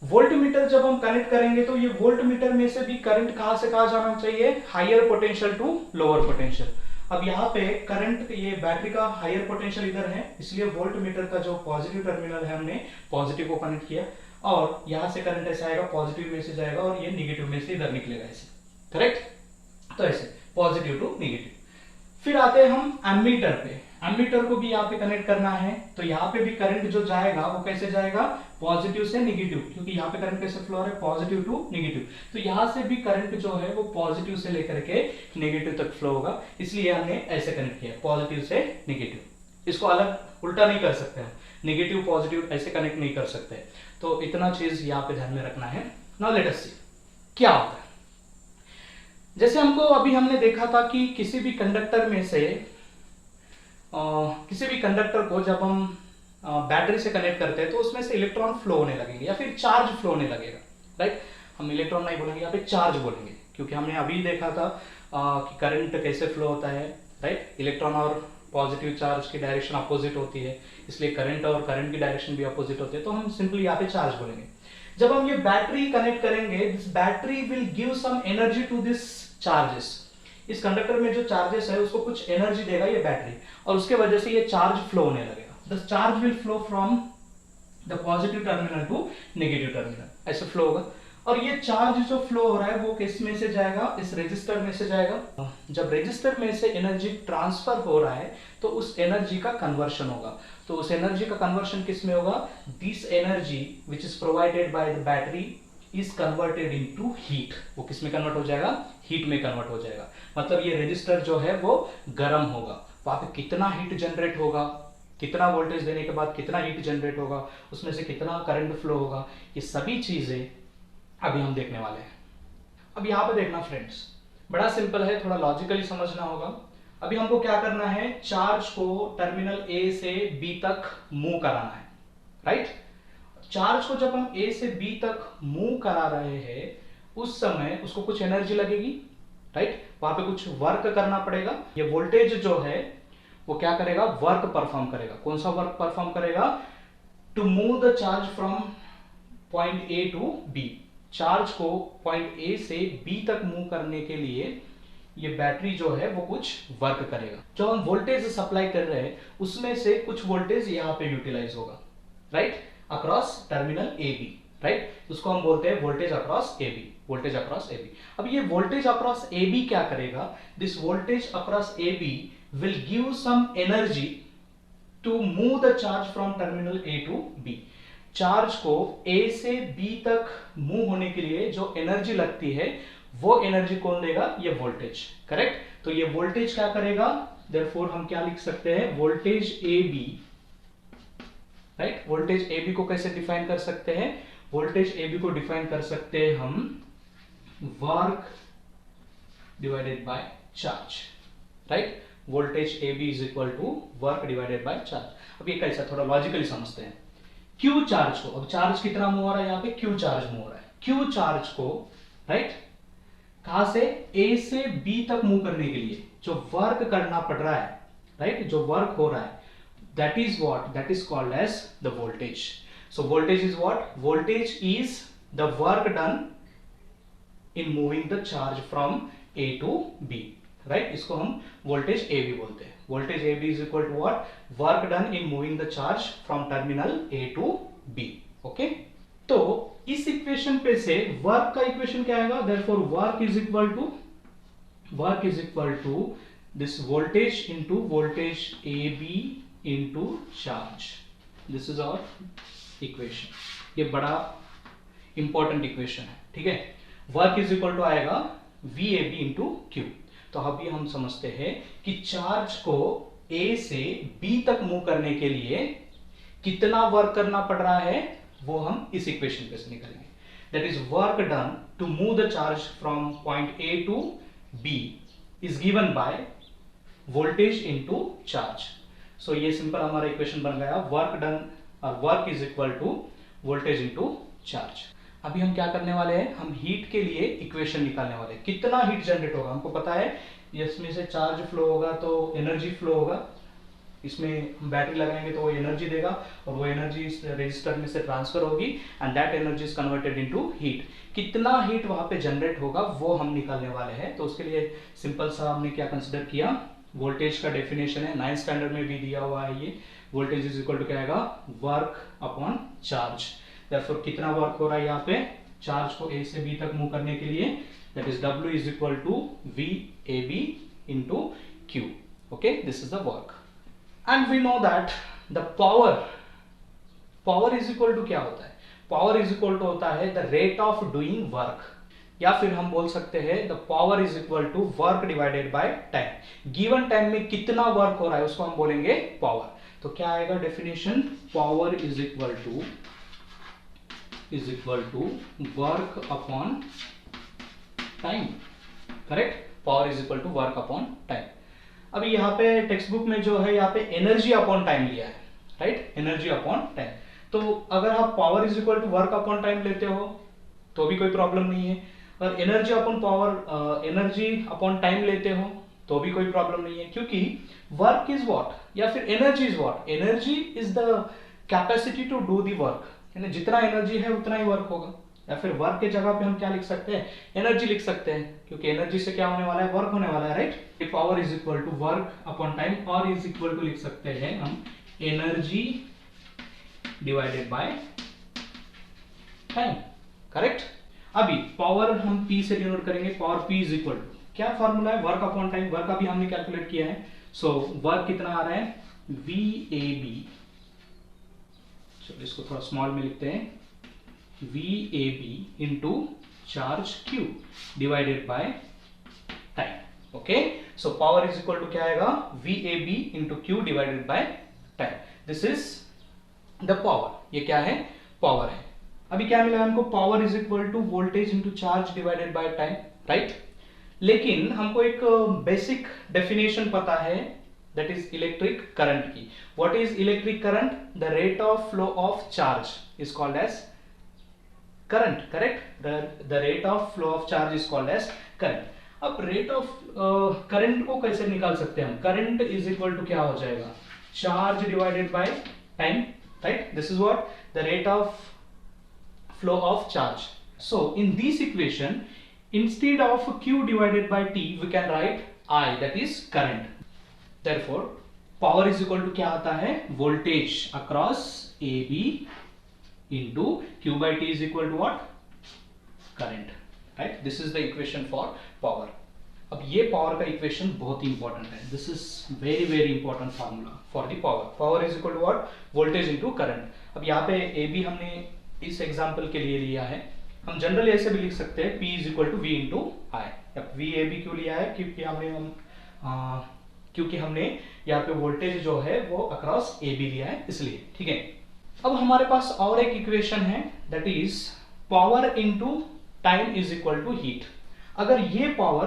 S1: वोल्ट मीटर जब हम कनेक्ट करेंगे तो ये वोल्ट मीटर में से भी करंट कहां से कहां जाना चाहिए, higher potential to lower potential. अब यहाँ पे करंट, ये बैटरी का हायर पोटेंशियल इधर है, इसलिए वोल्ट मीटर का जो पॉजिटिव टर्मिनल है हमने पॉजिटिव को कनेक्ट किया, और यहां से करंट ऐसे आएगा, पॉजिटिव में से जाएगा और ये निगेटिव में से इधर निकलेगा ऐसे, करेक्ट। तो ऐसे पॉजिटिव टू नेगेटिव। फिर आते हैं हम एमीटर पे। एमीटर को भी यहाँ पे कनेक्ट करना है, तो यहाँ पे भी करंट जो जाएगा वो कैसे जाएगा, पॉजिटिव से नेगेटिव, क्योंकि यहाँ पे करंट कैसे फ्लो हो रहा है, पॉजिटिव टू नेगेटिव। तो यहाँ से भी करंट जो है वो पॉजिटिव से लेकर के नेगेटिव तक फ्लो होगा, इसलिए हमने ऐसे कनेक्ट किया, पॉजिटिव से नेगेटिव। इसको अलग उल्टा नहीं कर सकते हम, नेगेटिव पॉजिटिव ऐसे कनेक्ट नहीं कर सकते। तो इतना चीज यहाँ पे ध्यान में रखना है। नाउ लेट अस सी क्या होता है। जैसे हमने देखा था कि किसी भी कंडक्टर में से किसी भी कंडक्टर को जब हम बैटरी से कनेक्ट करते हैं तो उसमें से इलेक्ट्रॉन फ्लो होने लगेंगे या फिर चार्ज फ्लो होने लगेगा, राइट। हम इलेक्ट्रॉन नहीं बोलेंगे, यहाँ पे चार्ज बोलेंगे, क्योंकि हमने अभी देखा था कि करंट कैसे फ्लो होता है, राइट। इलेक्ट्रॉन और पॉजिटिव चार्ज की डायरेक्शन अपोजिट होती है, इसलिए करंट और करंट की डायरेक्शन भी अपोजिट होती है, तो हम सिंपली यहाँ पे चार्ज बोलेंगे। जब हम ये बैटरी कनेक्ट करेंगे, this battery will give some energy to this charges. इस कंडक्टर में जो चार्जेस है उसको कुछ एनर्जी देगा ये बैटरी, और उसके वजह से ये चार्ज फ्लो होने लगेगा। The charge will flow from the positive terminal to negative terminal, ऐसे फ्लो होगा। और ये चार्ज जो फ्लो हो रहा है वो किस में से जाएगा, इस रेजिस्टर में से जाएगा। जब रेजिस्टर में से एनर्जी ट्रांसफर हो रहा है तो उस एनर्जी का कन्वर्शन होगा। तो उस एनर्जी का कन्वर्शन किस में होगा, this energy which is provided by the battery is converted into heat. वो किस में कन्वर्ट हो जाएगा, हीट में कन्वर्ट हो जाएगा। मतलब ये रेजिस्टर जो है वो गर्म होगा, वहां पे कितना हीट जनरेट होगा, कितना वोल्टेज देने के बाद कितना हीट जनरेट होगा, उसमें से कितना करंट फ्लो होगा, ये सभी चीजें अभी हम देखने वाले हैं। अब यहाँ पे देखना फ्रेंड्स, बड़ा सिंपल है, थोड़ा लॉजिकली समझना होगा। अभी हमको क्या करना है, चार्ज को टर्मिनल ए से बी तक मूव कराना है, राइट। चार्ज को जब हम ए से बी तक मूव करा रहे हैं उस समय उसको कुछ एनर्जी लगेगी, राइट। वहां पे कुछ वर्क करना पड़ेगा। ये वोल्टेज जो है वो क्या करेगा, वर्क परफॉर्म करेगा। कौन सा वर्क परफॉर्म करेगा, to move the charge from point A to B. Charge को पॉइंट ए से बी तक मूव करने के लिए ये बैटरी जो है वो कुछ वर्क करेगा। जो हम वोल्टेज सप्लाई कर रहे हैं उसमें से कुछ वोल्टेज यहाँ पे यूटिलाइज होगा, right, across terminal A B, right. उसको हम बोलते हैं voltage across A B, voltage across A B. अब ये वोल्टेज अक्रॉस ए बी क्या करेगा, this voltage across A B will give some energy to move the charge from terminal A to B. Charge को A से B तक move होने के लिए जो एनर्जी लगती है वो एनर्जी कौन देगा, ये वोल्टेज, करेक्ट। तो ये वोल्टेज क्या करेगा, देयरफॉर हम क्या लिख सकते हैं, voltage A B, right. Voltage A B को कैसे डिफाइन कर सकते हैं, वोल्टेज ए बी को डिफाइन कर सकते हैं हम work divided by charge, right. Voltage A B is equal to work divided by charge. अब ये कैसा, थोड़ा लॉजिकली समझते हैं। क्यू चार्ज को, अब चार्ज कितना मूव हो रहा है, यहाँ पे क्यू चार्ज मूव हो रहा है। क्यू चार्ज को, राइट, कहां से, ए से बी तक मूव करने के लिए जो वर्क करना पड़ रहा है, राइट, जो वर्क हो रहा है, that is what, that is called as the voltage. So voltage is what, voltage is the work done in moving the charge from A to B, right. इसको हम voltage AB बोलते हैं। voltage AB is equal to what, work done in moving the charge from terminal A to B, okay। तो इस equation पे से work का equation क्या आएगा, therefore work is equal to this voltage into voltage AB into charge. This is our equation। ये बड़ा important equation है, ठीक है। वर्क इज इक्वल टू आएगा V A B into Q. तो अभी हम समझते हैं कि चार्ज को ए से बी तक मूव करने के लिए कितना वर्क करना पड़ रहा है वो हम इस इक्वेशन पे से निकालेंगे। That is work done to move the charge from point A to B is given by voltage into charge. So ये सिंपल हमारा इक्वेशन बन गया, वर्क डन और work is equal to voltage into charge. अभी हम क्या करने वाले हैं, हम हीट के लिए इक्वेशन निकालने वाले हैं। कितना हीट जनरेट होगा हमको पता है, इसमें से चार्ज फ्लो होगा तो एनर्जी फ्लो होगा, इसमें हम बैटरी लगाएंगे तो वो एनर्जी देगा और वो एनर्जी इस रेजिस्टर में से ट्रांसफर होगी and that energy is converted into heat. कितना हीट वहां पे जनरेट होगा वो हम निकालने वाले हैं। तो उसके लिए सिंपल सा हमने क्या कंसिडर किया, वोल्टेज का डेफिनेशन है 9th स्टैंडर्ड में भी दिया हुआ है, ये वोल्टेज इज इक्वल टू क्या आएगा, वर्क अपॉन चार्ज। देयरफॉर कितना वर्क हो रहा है यहाँ पे चार्ज को ए से बी तक मूव करने के लिए, that is W is equal to V A B into Q. Okay, this is the work and we know that the power is equal to क्या होता है, पावर इज इक्वल टू होता है the rate of doing work, या फिर हम बोल सकते हैं the power is equal to work divided by time. Given time में कितना वर्क हो रहा है उसको हम बोलेंगे पावर। तो क्या आएगा definition, power is equal to work upon time. Correct, power is equal to work upon time. अभी यहाँ पे टेक्स्ट बुक में जो है यहाँ पे एनर्जी अपॉन टाइम लिया है, राइट, एनर्जी अपॉन टाइम। तो अगर आप power is equal to work upon time लेते हो तो भी कोई प्रॉब्लम नहीं है, और energy upon power energy upon time लेते हो तो भी कोई प्रॉब्लम नहीं है, क्योंकि वर्क इज व्हाट या फिर energy is what, energy is the capacity to do the work, यानी जितना एनर्जी है उतना ही वर्क होगा। या फिर वर्क के जगह पे हम क्या लिख सकते हैं, एनर्जी लिख सकते हैं, क्योंकि एनर्जी से क्या होने वाला है, वर्क होने वाला है, right. Power is equal to work upon time, और इज इक्वल टू लिख सकते हैं हम energy divided by time. Correct. अभी पावर हम P से डिनोट करेंगे, power P is equal to क्या फॉर्मूला है, वर्क अपॉन टाइम। वर्क अभी हमने कैलकुलेट किया है, सो वर्क कितना आ रहा है, VAB, चलो इसको थोड़ा स्मॉल में लिखते हैं, VAB into charge Q divided by time. Okay, so power is equal to क्या आएगा, VAB into Q divided by time. This is the power, ये क्या है, पावर है। अभी क्या मिला हमको, power is equal to voltage into charge divided by time, right. लेकिन हमको एक बेसिक डेफिनेशन पता है, दैट इज इलेक्ट्रिक करंट की। What is electric current, the rate of flow of charge is called as current. Correct, the rate of flow of charge is called as current. अब rate of current को कैसे निकाल सकते हैं हम, current is equal to क्या हो जाएगा, charge divided by time, right. This is what the rate of flow of charge. So in this equation, instead of Q divided by T, we can write I, that is current. Therefore, power is equal to क्या आता है, voltage across AB into Q by T is equal to what, current, right? This is the equation for power. अब ये power का equation बहुत ही important है, this is very very important formula for the power. Power is equal to what, voltage into current. अब यहाँ पे AB हमने इस एग्जाम्पल के लिए लिया है, हम जनरली ऐसे भी लिख सकते हैं P is equal to V into I. VAB क्यों लिया है, क्योंकि हमने यहाँ पे वोल्टेज जो है वो अक्रॉस AB लिया है, इसलिए, ठीक है। अब हमारे पास और एक इक्वेशन है, that is power into time is equal to heat. अगर ये पावर,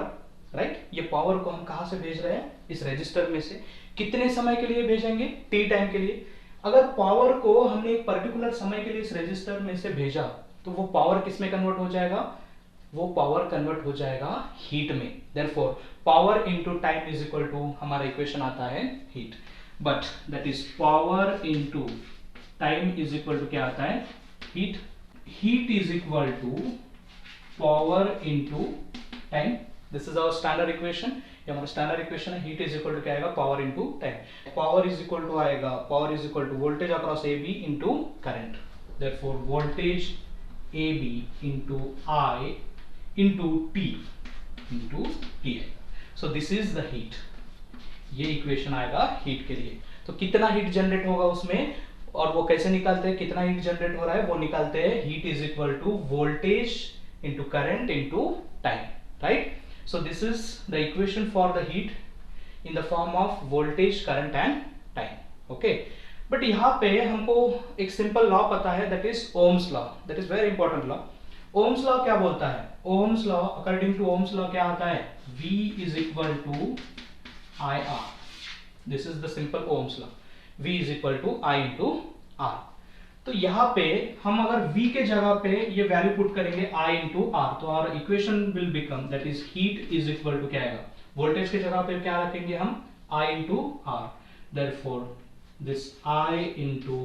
S1: राइट, ये पावर को हम कहां से भेज रहे हैं, इस रजिस्टर में से, कितने समय के लिए भेजेंगे, T टाइम के लिए। अगर पावर को हमने एक पर्टिकुलर समय के लिए इस रजिस्टर में से भेजा तो वो पावर किस में कन्वर्ट हो जाएगा, वो पावर कन्वर्ट हो जाएगा हीट में। Therefore power into time is equal to हमारा इक्वेशन आता है heat, but that is power into time is equal to क्या आता है, heat. Heat is equal to power into time, this is our standard equation, ये हमारा standard equation है। Heat is equal to क्या आएगा, power into time. Power is equal to आएगा, power is equal to voltage across AB into current. Therefore voltage AB into I into T into T आएगा। सो this is the heat, ये equation आएगा heat के लिए। तो कितना heat generate होगा उसमें, और वो कैसे निकालते हैं, कितना हीट जनरेट हो रहा है वो निकालते हैं, heat is equal to voltage into current into time, right. So this is the equation for the heat in the form of voltage, current and time. Okay, but यहाँ पे हमको एक सिंपल लॉ पता है, that is Ohm's law. That is very important law. Ohm's law क्या बोलता है? Ohm's law, according to Ohm's law क्या आता है? V is equal to IR. This is the simple Ohm's law. V is equal to I into R. तो यहाँ पे हम अगर V के जगह पे ये वैल्यू पुट करेंगे I into R, तो our equation will become, that is heat is equal to क्या आएगा? वोल्टेज के जगह पे क्या रखेंगे हम? I into R. Therefore this I into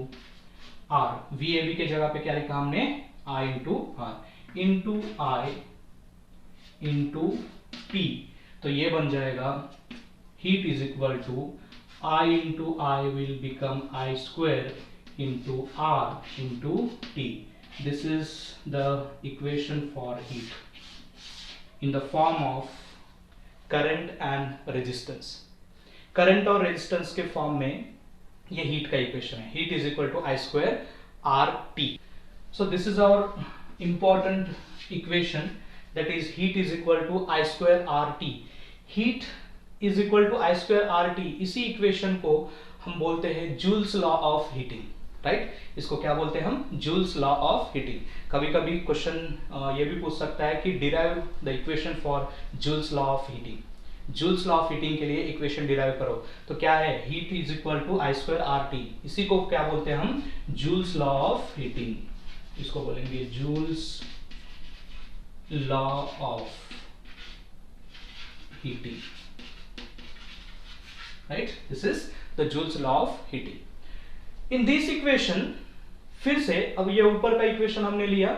S1: R, VAB के जगह पे क्या लिखा हमने? I into R into I into T. तो ये बन जाएगा heat is equal to I into I will become I square into R into T. This is the equation for heat in the form of current and resistance. Current और resistance के form में ये heat का equation है. Heat is equal to I square RT. So this is our important equation, that is heat is equal to I square RT. Heat is equal to I square RT. इसी equation को हम बोलते हैं Joule's law of heating, right? इसको क्या बोलते हैं हम? Joule's law of heating. कभी कभी क्वेश्चन ये भी पूछ सकता है कि derive the equation for Joule's law of heating. जूल्स लॉ ऑफ हीटिंग के लिए इक्वेशन डिराइव करो, तो क्या है? Heat is equal to I square R T. इसी को क्या बोलते हैं हम? Joule's law of heating. इसको बोलेंगे Joule's law of heating, right? This is the Joule's law of heating. In this equation, फिर से अब ये ऊपर का इक्वेशन हमने लिया,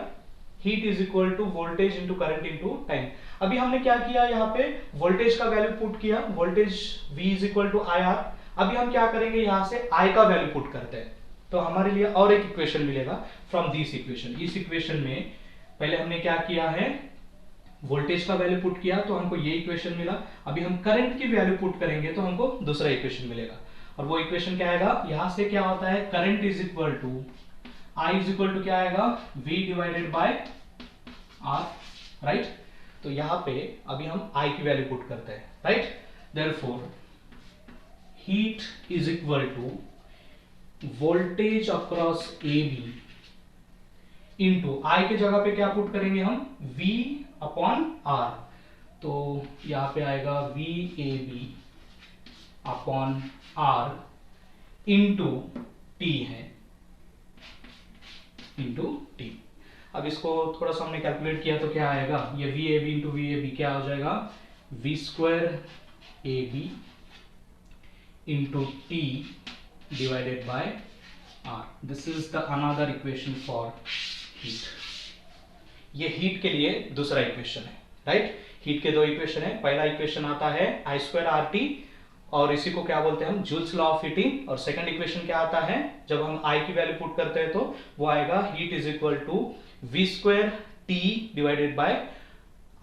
S1: heat is equal to voltage into current into time. अभी हमने क्या किया? यहाँ पे वोल्टेज का वैल्यू पुट किया, voltage V is equal to I R. अभी हम क्या करेंगे? यहाँ से I का वैल्यू पुट करते हैं, तो हमारे लिए और एक इक्वेशन मिलेगा फ्रॉम दिस इक्वेशन. इस इक्वेशन में पहले हमने क्या किया है? वोल्टेज का वैल्यू पुट किया, तो हमको ये इक्वेशन मिला. अभी हम करंट की वैल्यू पुट करेंगे तो हमको दूसरा इक्वेशन मिलेगा. और वो इक्वेशन क्या आएगा? यहां से क्या होता है? Current is equal to I is equal to क्या आएगा? V divided by R, right? तो यहां पे अभी हम I की वैल्यू पुट करते हैं, right? Therefore heat is equal to voltage across AB into I के जगह पे क्या पुट करेंगे हम? V upon R. तो यहां पे आएगा VAB upon R into T है, इंटू T. अब इसको थोड़ा सा हमने कैलकुलेट किया तो क्या आएगा? ये VAB इंटू VAB क्या हो जाएगा? V square AB into T divided by R. This is the another equation for heat. ये हीट के लिए दूसरा इक्वेशन है, राइट? हीट के दो इक्वेशन है. पहला इक्वेशन आता है I स्क्वायर RT, और इसी को क्या बोलते हैं हम? Joule's law of heating. और सेकंड इक्वेशन क्या आता है? जब हम I की वैल्यू पुट करते हैं तो वो आएगा heat is equal to V square T divided by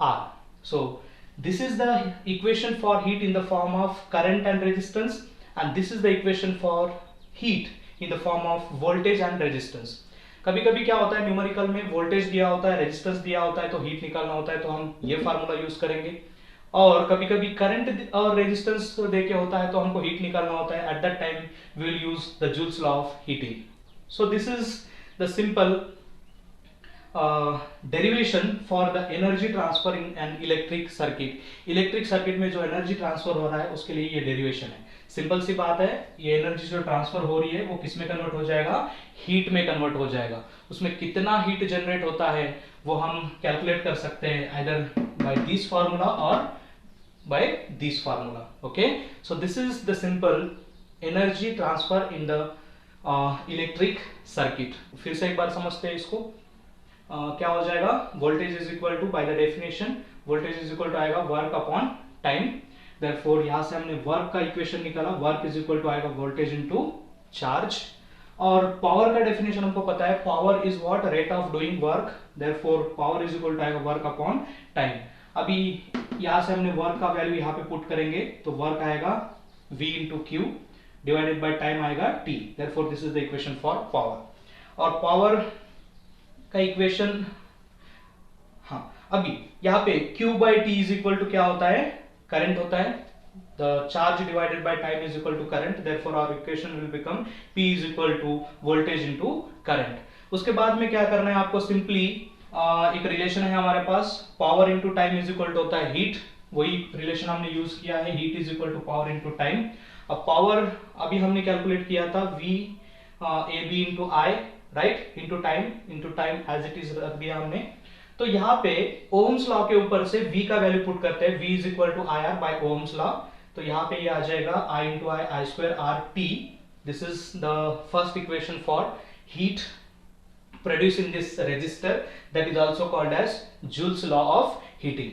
S1: R. So this is the equation for heat in the form of current and resistance, and this is the equation for heat in the form of voltage and resistance. कभी कभी क्या होता है? Numerical में voltage दिया होता है, resistance दिया होता है, तो हीट निकालना होता है, तो हम ये फार्मूला यूज करेंगे. और कभी कभी करंट और रेजिस्टेंस देके होता है तो हमको हीट निकालना होता है. At that time we will use the Joule's law of heating. So this is the simple derivation for the energy transfer in an electric circuit. Electric circuit में जो एनर्जी ट्रांसफर हो रहा है उसके लिए ये डेरिवेशन है. सिंपल सी बात है, ये एनर्जी जो ट्रांसफर हो रही है वो किस में कन्वर्ट हो जाएगा? हीट में कन्वर्ट हो जाएगा. उसमें कितना हीट जनरेट होता है वो हम कैलकुलेट कर सकते हैं, आइदर बाय दिस फार्मूला और by this formula. Okay, so this is the simple energy transfer in the electric circuit. फिर से एक बार समझते हैं इसको. क्या हो जाएगा? voltage is equal to, by the definition voltage is equal to आएगा work upon time. therefore यहाँ से हमने work का equation निकाला, work is equal to आएगा voltage into charge. और power का definition हमको पता है, power is what? rate of doing work. therefore power is equal to आएगा work upon time. अभी यहां से हमने वर्क का वैल्यू यहाँ पे पुट करेंगे तो वर्क आएगा V into Q divided by time आएगा T. Therefore this is the equation for power. और पावर का इक्वेशन, हाँ, अभी यहाँ पे Q by T is equal to क्या होता है, करंट होता है. The charge divided by time is equal to current. Therefore, our equation will become P is equal to voltage into current. उसके बाद में क्या करना है आपको, सिंपली एक रिलेशन है हमारे पास, power into time is equal to होता है हीट. वही रिलेशन हमने यूज किया है, heat is equal to power into time. अब पावर अभी हमने कैलकुलेट किया था V A B into I, right, into time as it is रख दिया हमने. तो यहाँ पे ओम्स लॉ के ऊपर से V का वैल्यू पुट करते हैं, V is equal to I R by Ohm's law. तो यहाँ पे ये आ जाएगा I into I square R T. This is the first equation for heat produce in this resistor, that is also called as Joule's law of heating.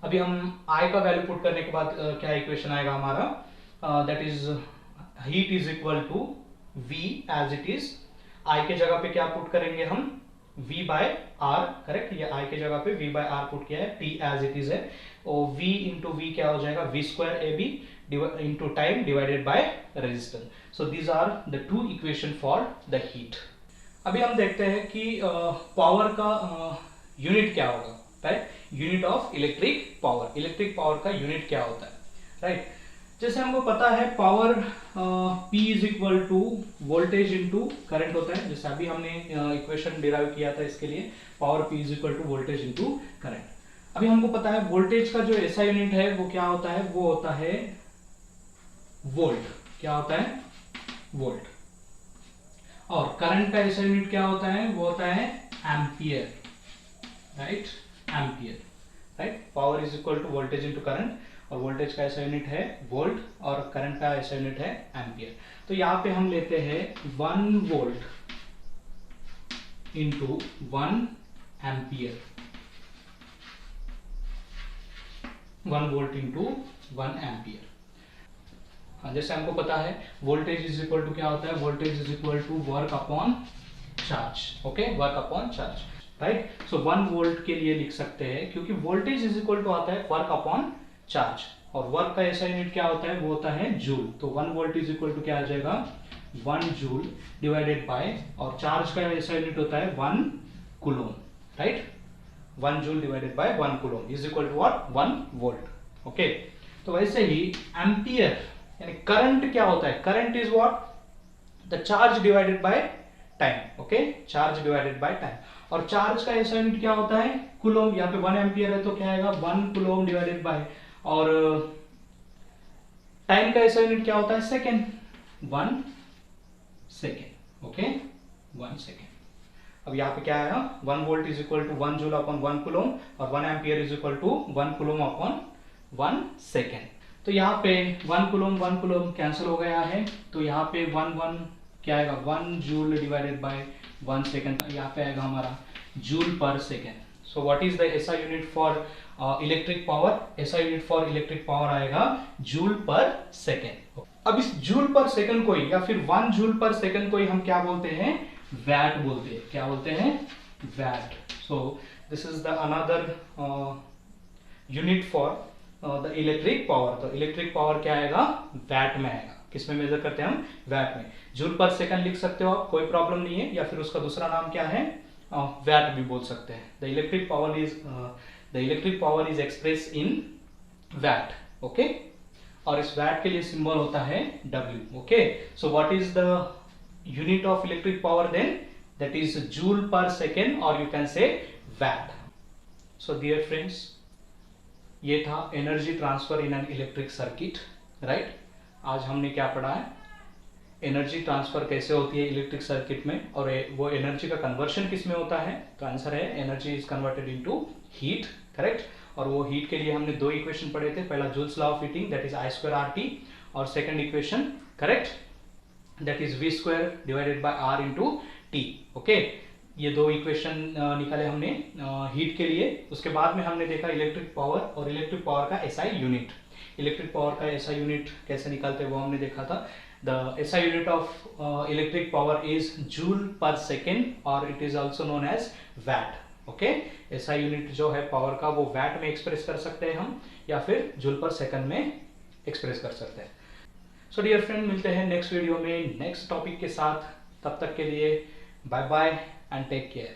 S1: अभी हम I का value put करने के बाद क्या इक्वेशन आएगा हमारा, that is heat is equal to V as it is. I के जगह पे क्या पुट करेंगे हम, V बाय R, करेक्ट. ये I के जगह पे V बाय R पुट किया है, T एज इट इज है. और V इंटू V क्या हो जाएगा, V square A B into time divided by resistance. So these are the two equation for the heat. अभी हम देखते हैं कि पावर का यूनिट क्या होगा, right. Unit of electric power, electric power का यूनिट क्या होता है, राइट. जैसे हमको पता है power P is equal to voltage into current होता है. जैसे अभी हमने इक्वेशन डिराइव किया था इसके लिए, power P is equal to voltage into current. अभी हमको पता है वोल्टेज का जो ऐसा यूनिट है वो क्या होता है, वो होता है वोल्ट. क्या होता है, वोल्ट. और करंट का ऐसा यूनिट क्या होता है, वो होता है ampere, right, ampere, right. Power is equal to voltage into current, और वोल्टेज का ऐसा यूनिट है वोल्ट, और करंट का ऐसा यूनिट है एम्पियर. तो यहाँ पे हम लेते हैं 1 volt into 1 ampere, 1 volt into 1 ampere. जैसे हमको पता है वोल्टेज इज इक्वल टू क्या होता है, voltage is equal to work upon charge. Okay, work upon charge, right. So 1 volt के लिए लिख सकते हैं, क्योंकि वोल्टेज इज इक्वल टू आता है वर्क अपॉन चार्ज, और वर्क का ऐसा यूनिट क्या होता है, वो होता है जूल. तो 1 वोल्ट इज इक्वल टू क्या आ जाएगा, 1 जूल डिवाइडेड बाय, और चार्ज का ऐसा यूनिट होता है 1 coulomb, right. 1 joule divided by 1 coulomb is equal to what, 1 volt. Okay, तो वैसे ही एम्पियर यानी करंट क्या होता है, current is what, the charge divided by time. Okay, charge divided by time. और चार्ज का ऐसा यूनिट क्या होता है, कूलोम. यहाँ पे 1 एम्पियर है तो क्या आएगा, 1 कूलोम डिवाइडेड बाय, और टाइम का ऐसा यूनिट क्या होता है, सेकेंड, 1 सेकेंड. Okay, 1 second. अब यहाँ पे क्या आया, 1 volt is equal to 1 joule upon 1 coulomb, और 1 ampere is equal to 1 coulomb upon 1 second. तो यहाँ पे 1 कूलोम कैंसिल हो गया है, तो यहाँ पे 1 क्या आएगा, 1 जूल डिवाइडेड बाय 1 सेकेंड. यहाँ पे आएगा हमारा joule per second. So what is the ऐसा यूनिट फॉर इलेक्ट्रिक पावर, ऐसा यूनिट फॉर इलेक्ट्रिक पावर आएगा जूल पर सेकेंड. अब इस जूल पर सेकेंड को ही, या फिर 1 जूल पर सेकेंड को ही हम क्या बोलते हैं, वैट बोलते हैं. क्या बोलते हैं, watt. So this is the another unit for the electric power. तो इलेक्ट्रिक पावर क्या आएगा, वैट में आएगा. किसमें मेजर करते हैं हम, वैट में. जूल पर सेकंड लिख सकते हो आप, कोई प्रॉब्लम नहीं है, या फिर उसका दूसरा नाम क्या है, वैट भी बोल सकते हैं. The electric power is express in watt. Okay, और इस वैट के लिए सिंबल होता है W. Okay, so what is the unit of electric power then, that is joule per second, और you can say watt. So dear friends, ये था energy transfer in an electric circuit, right. आज हमने क्या पढ़ा है, एनर्जी ट्रांसफर कैसे होती है इलेक्ट्रिक सर्किट में, और वो एनर्जी का कन्वर्शन किस में होता है. तो आंसर है energy is converted into heat, correct. और वो हीट के लिए हमने 2 इक्वेशन पढ़े थे, पहला Joule's law of heating, that is I square R T, और second equation, correct, that is V square divided by R into T. Okay, ये 2 इक्वेशन निकाले हमने हीट के लिए. उसके बाद में हमने देखा इलेक्ट्रिक पावर, और इलेक्ट्रिक पावर का एसआई यूनिट. इलेक्ट्रिक पावर का एसआई यूनिट कैसे निकालते हैं वो हमने देखा था. The SI unit of electric power is joule per second, और it is also known as watt. Okay, SI unit जो है पावर का, वो वैट में एक्सप्रेस कर सकते हैं हम, या फिर जूल पर सेकंड में एक्सप्रेस कर सकते हैं. सो डियर फ्रेंड, मिलते हैं नेक्स्ट वीडियो में नेक्स्ट टॉपिक के साथ. तब तक के लिए bye bye and take care.